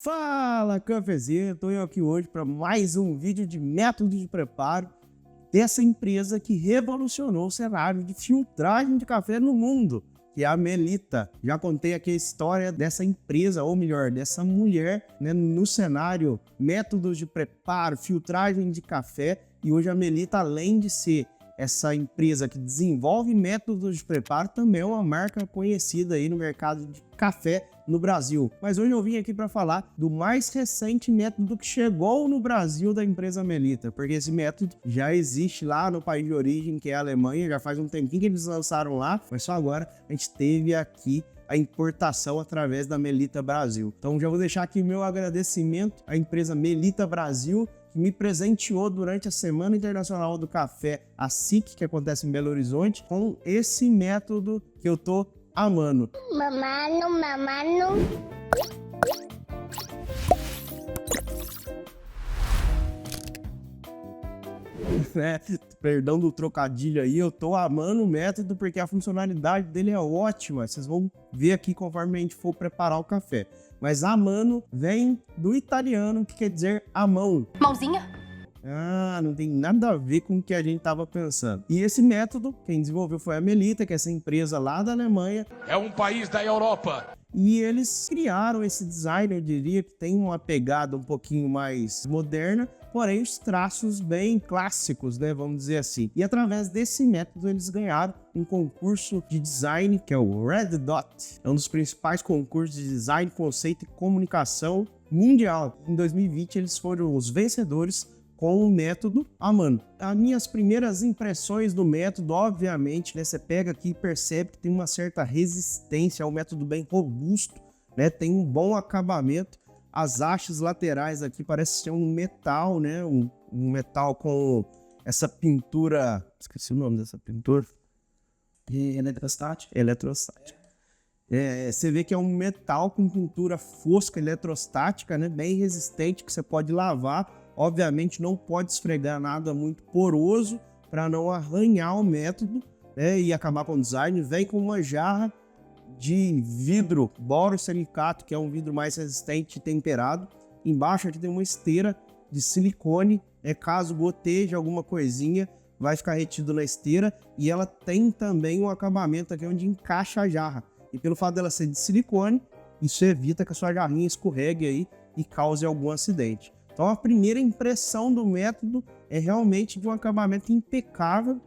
Fala, cafezinho! Estou eu aqui hoje para mais um vídeo de método de preparo dessa empresa que revolucionou o cenário de filtragem de café no mundo, que é a Melita. Já contei aqui a história dessa empresa, ou melhor, dessa mulher, né, no cenário métodos de preparo, filtragem de café, e hoje a Melita, além de ser essa empresa que desenvolve métodos de preparo, também é uma marca conhecida aí no mercado de café no Brasil. Mas hoje eu vim aqui para falar do mais recente método que chegou no Brasil da empresa Melita, porque esse método já existe lá no país de origem, que é a Alemanha, já faz um tempinho que eles lançaram lá, mas só agora a gente teve aqui a importação através da Melita Brasil. Então já vou deixar aqui meu agradecimento à empresa Melita Brasil, que me presenteou durante a Semana Internacional do Café, a SIC, que acontece em Belo Horizonte, com esse método que eu tô amando. Mamano. Perdão do trocadilho aí, eu tô amando o método porque a funcionalidade dele é ótima. Vocês vão ver aqui conforme a gente for preparar o café. Mas amano vem do italiano, que quer dizer a mão. Mãozinha? Ah, não tem nada a ver com o que a gente tava pensando. E esse método, quem desenvolveu foi a Melita, que é essa empresa lá da Alemanha. É um país da Europa. E eles criaram esse design, eu diria, que tem uma pegada um pouquinho mais moderna, porém os traços bem clássicos, né, vamos dizer assim. E através desse método eles ganharam um concurso de design, que é o Red Dot. É um dos principais concursos de design, conceito e comunicação mundial. Em 2020 eles foram os vencedores com o método amano. As minhas primeiras impressões do método, obviamente, né, você pega aqui e percebe que tem uma certa resistência, é um método bem robusto, né, tem um bom acabamento. As hastes laterais aqui parecem ser um metal, né, um metal com essa pintura, esqueci o nome dessa pintura. Eletrostático. Eletrostática. Você vê que é um metal com pintura fosca, eletrostática, né, bem resistente, que você pode lavar. Obviamente não pode esfregar nada muito poroso para não arranhar o método, né, e acabar com o design. Vem com uma jarra de vidro borosilicato, que é um vidro mais resistente e temperado. Embaixo aqui tem uma esteira de silicone, caso goteje alguma coisinha, vai ficar retido na esteira. E ela tem também um acabamento aqui onde encaixa a jarra. E pelo fato dela ser de silicone, isso evita que a sua jarrinha escorregue aí e cause algum acidente. Então a primeira impressão do método é realmente de um acabamento impecável,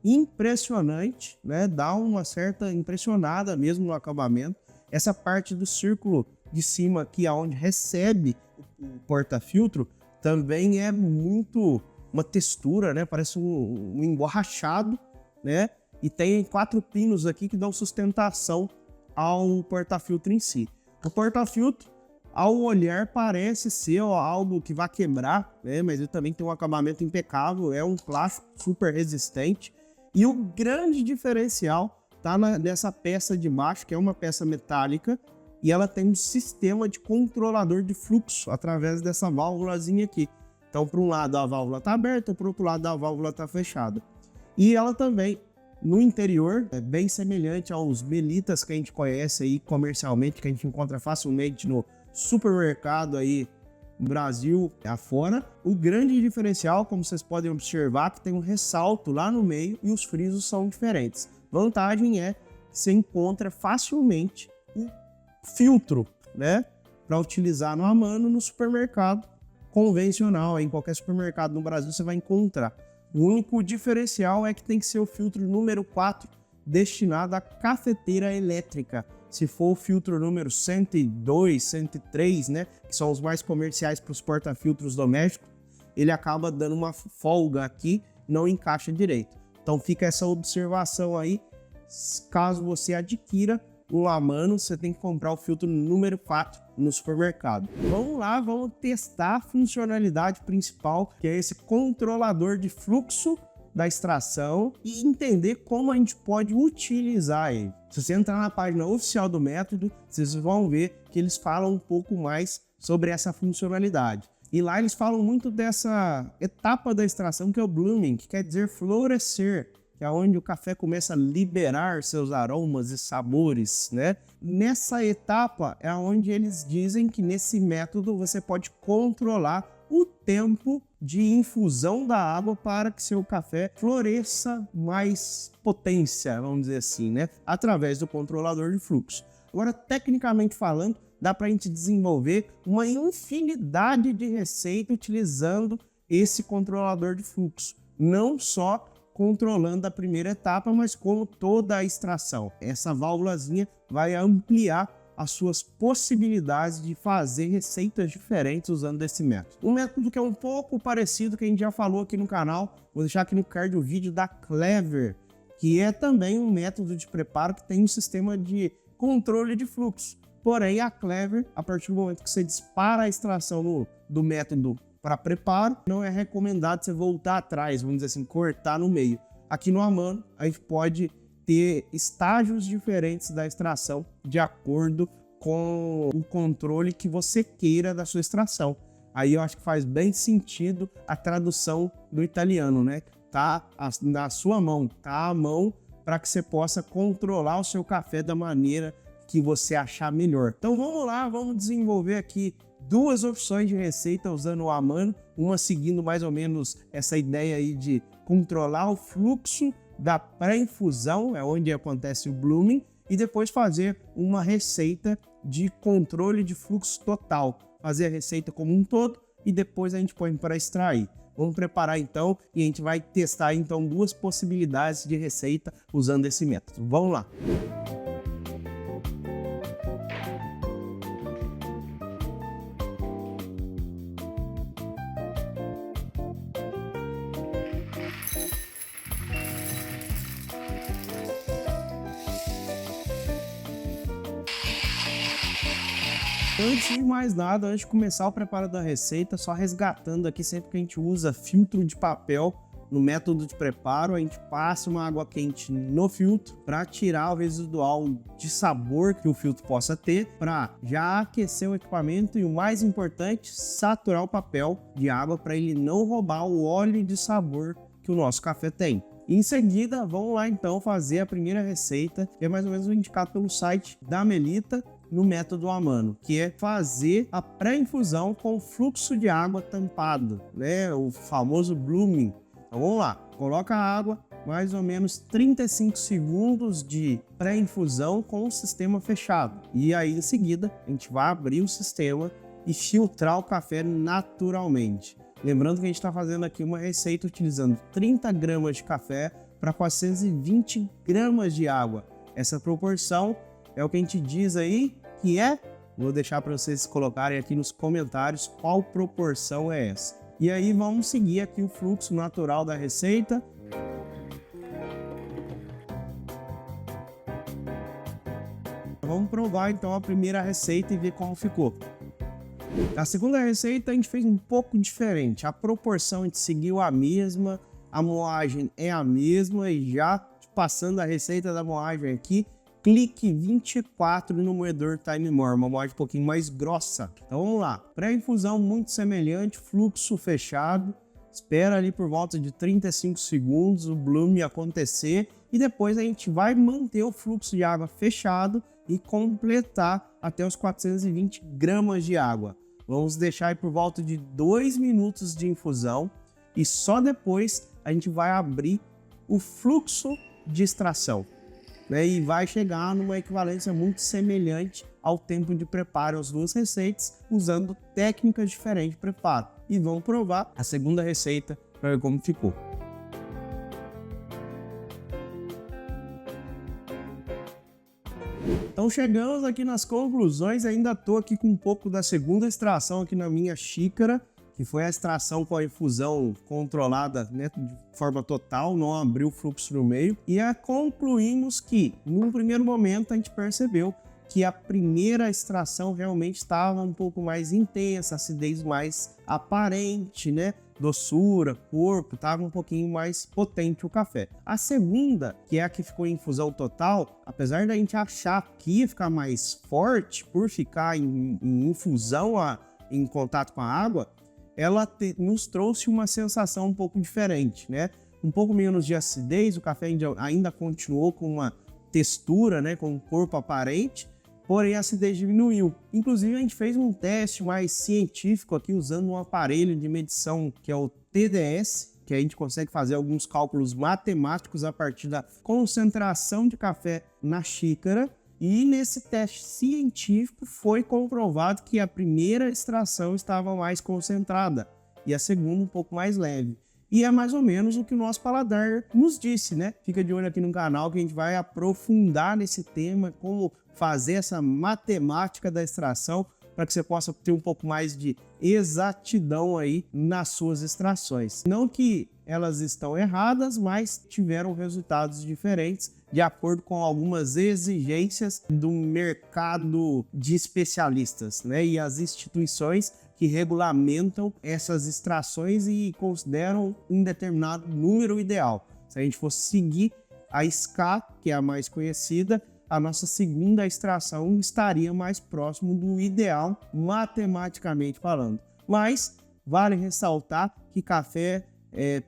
impressionante, né? Dá uma certa impressionada mesmo no acabamento. Essa parte do círculo de cima aqui, onde recebe o porta-filtro, também é muito uma textura, né? Parece um emborrachado, né? E tem 4 pinos aqui que dão sustentação ao porta-filtro em si. O porta-filtro, ao olhar, parece ser algo que vai quebrar, né? Mas ele também tem um acabamento impecável, é um plástico super resistente. E o grande diferencial está nessa peça de baixo, que é uma peça metálica, e ela tem um sistema de controlador de fluxo através dessa válvulazinha aqui. Então, para um lado a válvula está aberta, para o outro lado a válvula está fechada. E ela também, no interior, é bem semelhante aos Melitas que a gente conhece aí comercialmente, que a gente encontra facilmente no supermercado aí no Brasil afora. O grande diferencial, como vocês podem observar, que tem um ressalto lá no meio e os frisos são diferentes. Vantagem é que você encontra facilmente o filtro, né, para utilizar no amano no supermercado convencional. Em qualquer supermercado no Brasil você vai encontrar. O único diferencial é que tem que ser o filtro número 4 destinado à cafeteira elétrica. Se for o filtro número 102, 103, né, que são os mais comerciais para os porta-filtros domésticos, ele acaba dando uma folga aqui, não encaixa direito. Então fica essa observação aí. Caso você adquira um amano, você tem que comprar o filtro número 4 no supermercado. Vamos lá, vamos testar a funcionalidade principal, que é esse controlador de fluxo da extração, e entender como a gente pode utilizar ele. Se você entrar na página oficial do método, vocês vão ver que eles falam um pouco mais sobre essa funcionalidade. E lá eles falam muito dessa etapa da extração, que é o blooming, que quer dizer florescer, que é onde o café começa a liberar seus aromas e sabores, né? Nessa etapa é onde eles dizem que nesse método você pode controlar o tempo de infusão da água para que seu café floresça mais potência, vamos dizer assim, né? Através do controlador de fluxo. Agora, tecnicamente falando, dá para a gente desenvolver uma infinidade de receitas utilizando esse controlador de fluxo. Não só controlando a primeira etapa, mas como toda a extração. Essa válvulazinha vai ampliar as suas possibilidades de fazer receitas diferentes usando esse método. Um método que é um pouco parecido, que a gente já falou aqui no canal, vou deixar aqui no card o vídeo da Clever, que é também um método de preparo que tem um sistema de controle de fluxo. Porém, a Clever, a partir do momento que você dispara a extração do método para preparo, não é recomendado você voltar atrás, vamos dizer assim, cortar no meio. Aqui no Amano, a gente pode ter estágios diferentes da extração de acordo com o controle que você queira da sua extração. Aí eu acho que faz bem sentido a tradução do italiano, né? Tá na sua mão, tá à mão para que você possa controlar o seu café da maneira que você achar melhor. Então vamos lá, vamos desenvolver aqui duas opções de receita usando o Amano, uma seguindo mais ou menos essa ideia aí de controlar o fluxo da pré-infusão, é onde acontece o blooming, e depois fazer uma receita de controle de fluxo total, fazer a receita como um todo e depois a gente põe para extrair. Vamos preparar então e a gente vai testar então duas possibilidades de receita usando esse método. Vamos lá! Antes de mais nada, antes de começar o preparo da receita, só resgatando aqui, sempre que a gente usa filtro de papel no método de preparo, a gente passa uma água quente no filtro para tirar o residual de sabor que o filtro possa ter, para já aquecer o equipamento e, o mais importante, saturar o papel de água para ele não roubar o óleo de sabor que o nosso café tem. Em seguida, vamos lá então fazer a primeira receita, que é mais ou menos indicado pelo site da Melita, no método Amano, que é fazer a pré-infusão com fluxo de água tampado, né? O famoso blooming. Então vamos lá, coloca a água, mais ou menos 35 segundos de pré-infusão com o sistema fechado. E aí em seguida a gente vai abrir o sistema e filtrar o café naturalmente. Lembrando que a gente está fazendo aqui uma receita utilizando 30 gramas de café para 420 gramas de água. Essa proporção é o que a gente diz aí que é, vou deixar para vocês colocarem aqui nos comentários qual proporção é essa. E aí vamos seguir aqui o fluxo natural da receita. Vamos provar então a primeira receita e ver como ficou. A segunda receita a gente fez um pouco diferente, a proporção a gente seguiu a mesma, a moagem é a mesma e já passando a receita da moagem aqui, clique 24 no moedor Time More, uma moagem um pouquinho mais grossa. Então vamos lá, pré-infusão muito semelhante, fluxo fechado, espera ali por volta de 35 segundos o bloom acontecer e depois a gente vai manter o fluxo de água fechado e completar até os 420 gramas de água. Vamos deixar aí por volta de 2 minutos de infusão e só depois a gente vai abrir o fluxo de extração, né? E vai chegar numa equivalência muito semelhante ao tempo de preparo as duas receitas, usando técnicas diferentes de preparo. E vamos provar a segunda receita para ver como ficou. Então chegamos aqui nas conclusões, ainda estou aqui com um pouco da segunda extração aqui na minha xícara, que foi a extração com a infusão controlada, né, de forma total, não abriu o fluxo no meio. E concluímos que, num primeiro momento, a gente percebeu que a primeira extração realmente estava um pouco mais intensa, acidez mais aparente, né? Doçura, corpo, estava um pouquinho mais potente o café. A segunda, que é a que ficou em infusão total, apesar da gente achar que ia ficar mais forte por ficar em infusão em contato com a água, ela nos trouxe uma sensação um pouco diferente, né? um pouco menos de acidez, o café ainda continuou com uma textura, né, com um corpo aparente, porém a acidez diminuiu. Inclusive a gente fez um teste mais científico aqui usando um aparelho de medição que é o TDS, que a gente consegue fazer alguns cálculos matemáticos a partir da concentração de café na xícara. E nesse teste científico foi comprovado que a primeira extração estava mais concentrada e a segunda um pouco mais leve. E é mais ou menos o que o nosso paladar nos disse, né? Fica de olho aqui no canal que a gente vai aprofundar nesse tema, como fazer essa matemática da extração para que você possa ter um pouco mais de exatidão aí nas suas extrações. Não que elas estão erradas, mas tiveram resultados diferentes de acordo com algumas exigências do mercado de especialistas, né? E as instituições que regulamentam essas extrações e consideram um determinado número ideal. Se a gente fosse seguir a SCA, que é a mais conhecida, a nossa segunda extração estaria mais próximo do ideal, matematicamente falando. Mas vale ressaltar que café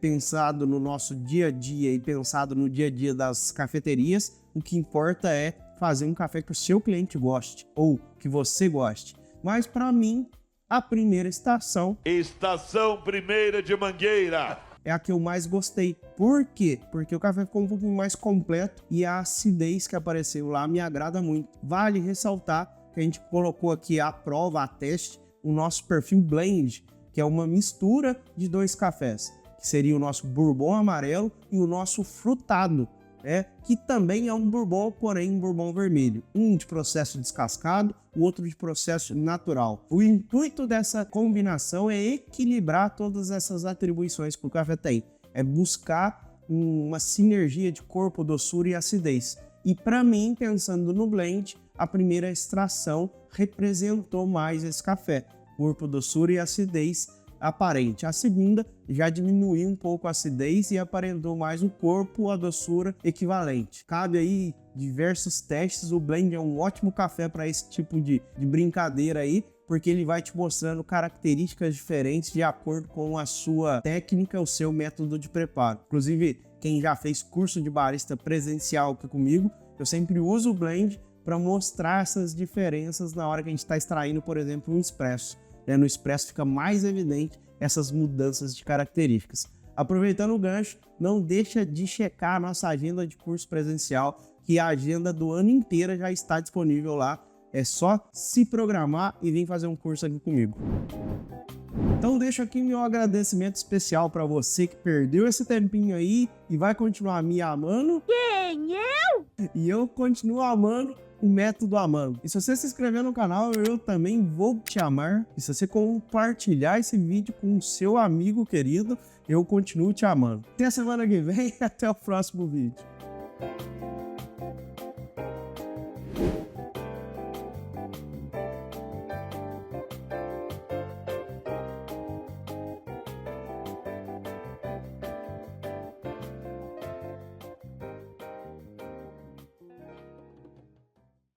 pensado no nosso dia a dia e pensado no dia a dia das cafeterias, o que importa é fazer um café que o seu cliente goste ou que você goste. Mas para mim, a primeira estação... Estação Primeira de Mangueira. É a que eu mais gostei. Por quê? Porque o café ficou um pouquinho mais completo e a acidez que apareceu lá me agrada muito. Vale ressaltar que a gente colocou aqui à prova, a teste, o nosso perfil blend, que é uma mistura de dois cafés, que seria o nosso bourbon amarelo e o nosso frutado, que também é um bourbon, porém um bourbon vermelho. Um de processo descascado, o outro de processo natural. O intuito dessa combinação é equilibrar todas essas atribuições que o café tem. É buscar uma sinergia de corpo, doçura e acidez. E para mim, pensando no blend, a primeira extração representou mais esse café. Corpo, doçura e acidez aparente. A segunda já diminuiu um pouco a acidez e aparentou mais o corpo, a doçura equivalente. Cabe aí diversos testes, o blend é um ótimo café para esse tipo de brincadeira aí, porque ele vai te mostrando características diferentes de acordo com a sua técnica, o seu método de preparo. Inclusive, quem já fez curso de barista presencial aqui comigo, eu sempre uso o blend para mostrar essas diferenças na hora que a gente está extraindo, por exemplo, um espresso. No espresso fica mais evidente essas mudanças de características. Aproveitando o gancho, não deixa de checar a nossa agenda de curso presencial, que a agenda do ano inteiro já está disponível lá. É só se programar e vir fazer um curso aqui comigo. Então deixo aqui meu agradecimento especial para você que perdeu esse tempinho aí e vai continuar me amando. Quem? Eu? E eu continuo amando o método Amando. E se você se inscrever no canal, eu também vou te amar. E se você compartilhar esse vídeo com o seu amigo querido, eu continuo te amando. Até a semana que vem, até o próximo vídeo.